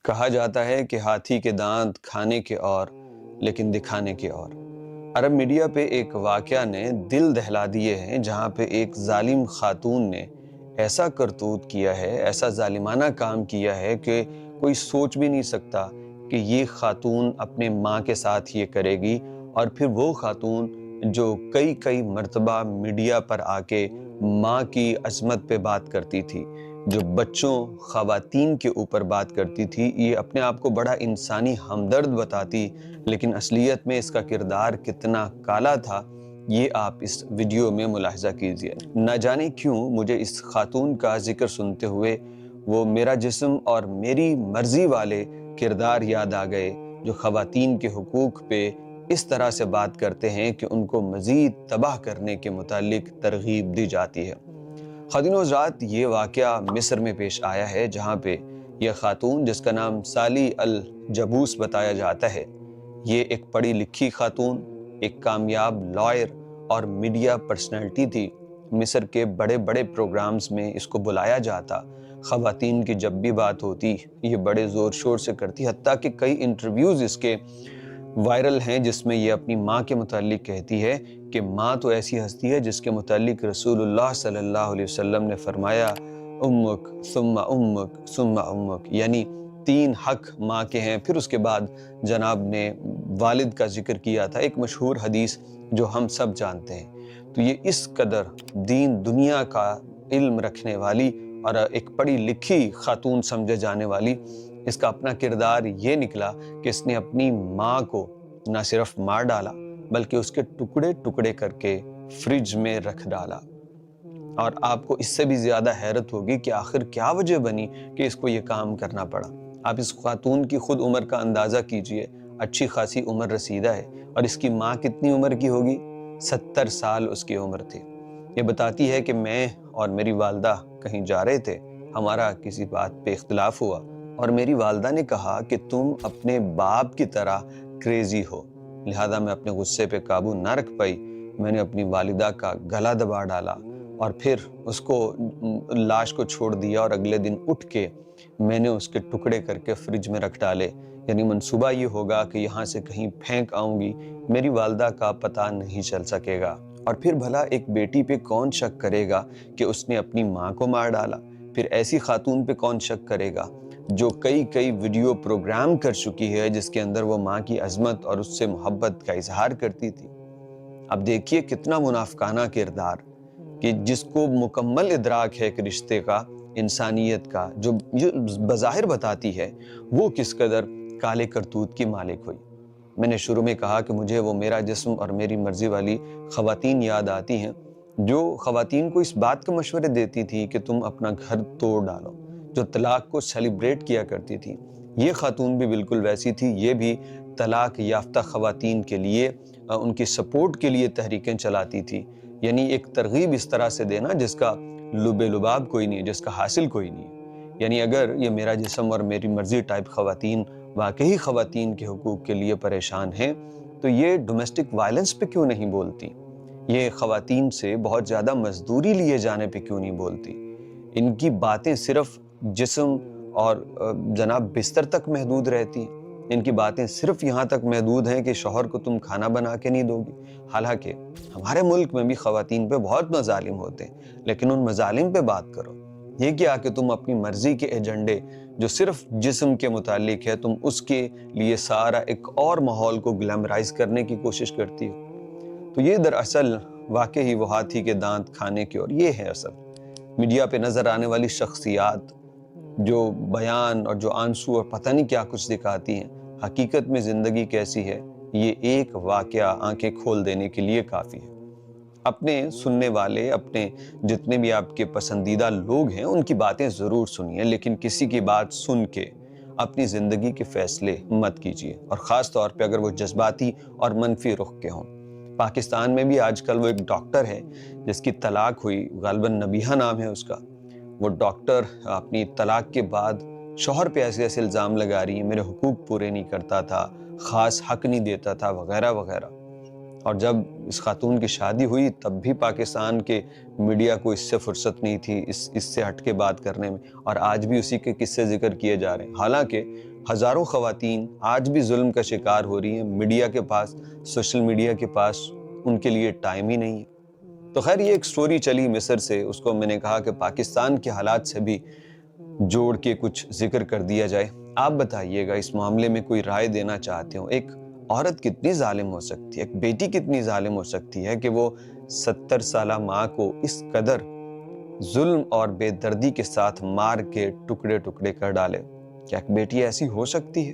کہا جاتا ہے کہ ہاتھی کے دانت کھانے کے اور لیکن دکھانے کے اور۔ عرب میڈیا پہ ایک واقعہ نے دل دہلا دیے ہیں، جہاں پہ ایک ظالم خاتون نے ایسا کرتوت کیا ہے، ایسا ظالمانہ کام کیا ہے کہ کوئی سوچ بھی نہیں سکتا کہ یہ خاتون اپنے ماں کے ساتھ یہ کرے گی۔ اور پھر وہ خاتون جو کئی مرتبہ میڈیا پر آ کے ماں کی عظمت پہ بات کرتی تھی، جو بچوں خواتین کے اوپر بات کرتی تھی، یہ اپنے آپ کو بڑا انسانی ہمدرد بتاتی، لیکن اصلیت میں اس کا کردار کتنا کالا تھا، یہ آپ اس ویڈیو میں ملاحظہ کیجئے۔ نہ جانے کیوں مجھے اس خاتون کا ذکر سنتے ہوئے وہ میرا جسم اور میری مرضی والے کردار یاد آ گئے، جو خواتین کے حقوق پہ اس طرح سے بات کرتے ہیں کہ ان کو مزید تباہ کرنے کے متعلق ترغیب دی جاتی ہے۔ خواتین و حضرات، یہ واقعہ مصر میں پیش آیا ہے، جہاں پہ یہ خاتون جس کا نام سالی الجبوس بتایا جاتا ہے، یہ ایک پڑھی لکھی خاتون، ایک کامیاب لائر اور میڈیا پرسنالٹی تھی۔ مصر کے بڑے بڑے پروگرامز میں اس کو بلایا جاتا، خواتین کی جب بھی بات ہوتی یہ بڑے زور شور سے کرتی، حتیٰ کہ کئی انٹرویوز اس کے وائرل ہیں جس میں یہ اپنی ماں کے متعلق کہتی ہے کہ ماں تو ایسی ہستی ہے جس کے متعلق رسول اللہ صلی اللہ علیہ وسلم نے فرمایا امک ثم امک ثم امک، یعنی 3 حق ماں کے ہیں۔ پھر اس کے بعد جناب نے والد کا ذکر کیا تھا، ایک مشہور حدیث جو ہم سب جانتے ہیں۔ تو یہ اس قدر دین دنیا کا علم رکھنے والی اور ایک پڑھی لکھی خاتون سمجھے جانے والی، اس کا اپنا کردار یہ نکلا کہ اس نے اپنی ماں کو نہ صرف مار ڈالا بلکہ اس کے ٹکڑے ٹکڑے کر کے فریج میں رکھ ڈالا۔ اور آپ کو اس سے بھی زیادہ حیرت ہوگی کہ آخر کیا وجہ بنی کہ اس کو یہ کام کرنا پڑا۔ آپ اس خاتون کی خود عمر کا اندازہ کیجئے، اچھی خاصی عمر رسیدہ ہے، اور اس کی ماں کتنی عمر کی ہوگی؟ 70 سال اس کی عمر تھی۔ یہ بتاتی ہے کہ میں اور میری والدہ کہیں جا رہے تھے، ہمارا کسی بات پہ اختلاف ہوا اور میری والدہ نے کہا کہ تم اپنے باپ کی طرح کریزی ہو، لہذا میں اپنے غصے پہ قابو نہ رکھ پائی، میں نے اپنی والدہ کا گلا دبا ڈالا اور پھر اس کو لاش کو چھوڑ دیا، اور اگلے دن اٹھ کے میں نے اس کے ٹکڑے کر کے فریج میں رکھ ڈالے۔ یعنی منصوبہ یہ ہوگا کہ یہاں سے کہیں پھینک آؤں گی، میری والدہ کا پتہ نہیں چل سکے گا۔ اور پھر بھلا ایک بیٹی پہ کون شک کرے گا کہ اس نے اپنی ماں کو مار ڈالا؟ پھر ایسی خاتون پہ کون شک کرے گا جو کئی ویڈیو پروگرام کر چکی ہے جس کے اندر وہ ماں کی عظمت اور اس سے محبت کا اظہار کرتی تھی؟ اب دیکھیے کتنا منافقانہ کردار، کہ جس کو مکمل ادراک ہے ایک رشتے کا، انسانیت کا، جو بظاہر بتاتی ہے، وہ کس قدر کالے کرتوت کی مالک ہوئی۔ میں نے شروع میں کہا کہ مجھے وہ میرا جسم اور میری مرضی والی خواتین یاد آتی ہیں، جو خواتین کو اس بات کا مشورے دیتی تھی کہ تم اپنا گھر توڑ ڈالو، جو طلاق کو سیلیبریٹ کیا کرتی تھی۔ یہ خاتون بھی بالکل ویسی تھی، یہ بھی طلاق یافتہ خواتین کے لیے، ان کی سپورٹ کے لیے تحریکیں چلاتی تھی۔ یعنی ایک ترغیب اس طرح سے دینا جس کا لب لباب کوئی نہیں ہے، جس کا حاصل کوئی نہیں ہے۔ یعنی اگر یہ میرا جسم اور میری مرضی ٹائپ خواتین واقعی خواتین کے حقوق کے لیے پریشان ہیں، تو یہ ڈومیسٹک وائلنس پہ کیوں نہیں بولتی؟ یہ خواتین سے بہت زیادہ مزدوری لیے جانے پہ کیوں نہیں بولتی؟ ان کی باتیں صرف جسم اور جناب بستر تک محدود رہتی ہیں، ان کی باتیں صرف یہاں تک محدود ہیں کہ شوہر کو تم کھانا بنا کے نہیں دو گی۔ حالانکہ ہمارے ملک میں بھی خواتین پہ بہت مظالم ہوتے ہیں، لیکن ان مظالم پہ بات کرو۔ یہ کیا کہ تم اپنی مرضی کے ایجنڈے جو صرف جسم کے متعلق ہے، تم اس کے لیے سارا ایک اور ماحول کو گلیمرائز کرنے کی کوشش کرتی ہو۔ تو یہ دراصل واقعی وہ ہاتھی کے دانت کھانے کی، اور یہ ہے اصل میڈیا پہ نظر آنے والی شخصیات جو بیان اور جو آنسو اور پتہ نہیں کیا کچھ دکھاتی ہیں، حقیقت میں زندگی کیسی ہے، یہ ایک واقعہ آنکھیں کھول دینے کے لیے کافی ہے۔ اپنے سننے والے، اپنے جتنے بھی آپ کے پسندیدہ لوگ ہیں، ان کی باتیں ضرور سنیے، لیکن کسی کی بات سن کے اپنی زندگی کے فیصلے مت کیجیے، اور خاص طور پہ اگر وہ جذباتی اور منفی رخ کے ہوں۔ پاکستان میں بھی آج کل وہ ایک ڈاکٹر ہے جس کی طلاق ہوئی، غالباً نبیہہ نام ہے اس کا۔ وہ ڈاکٹر اپنی طلاق کے بعد شوہر پہ ایسے الزام لگا رہی ہیں، میرے حقوق پورے نہیں کرتا تھا، خاص حق نہیں دیتا تھا، وغیرہ وغیرہ۔ اور جب اس خاتون کی شادی ہوئی تب بھی پاکستان کے میڈیا کو اس سے فرصت نہیں تھی اس سے ہٹ کے بات کرنے میں، اور آج بھی اسی کے قصے ذکر کیے جا رہے ہیں۔ حالانکہ ہزاروں خواتین آج بھی ظلم کا شکار ہو رہی ہیں، میڈیا کے پاس، سوشل میڈیا کے پاس ان کے لیے ٹائم ہی نہیں ہے۔ تو خیر یہ ایک سٹوری چلی مصر سے، اس کو میں نے کہا کہ پاکستان کے حالات سے بھی جوڑ کے کچھ ذکر کر دیا جائے۔ آپ بتائیے گا اس معاملے میں کوئی رائے دینا چاہتے ہو، ایک عورت کتنی ظالم ہو سکتی ہے، ایک بیٹی کتنی ظالم ہو سکتی ہے کہ وہ 70 سالہ ماں کو اس قدر ظلم اور بے دردی کے ساتھ مار کے ٹکڑے ٹکڑے کر ڈالے؟ کیا ایک بیٹی ایسی ہو سکتی ہے؟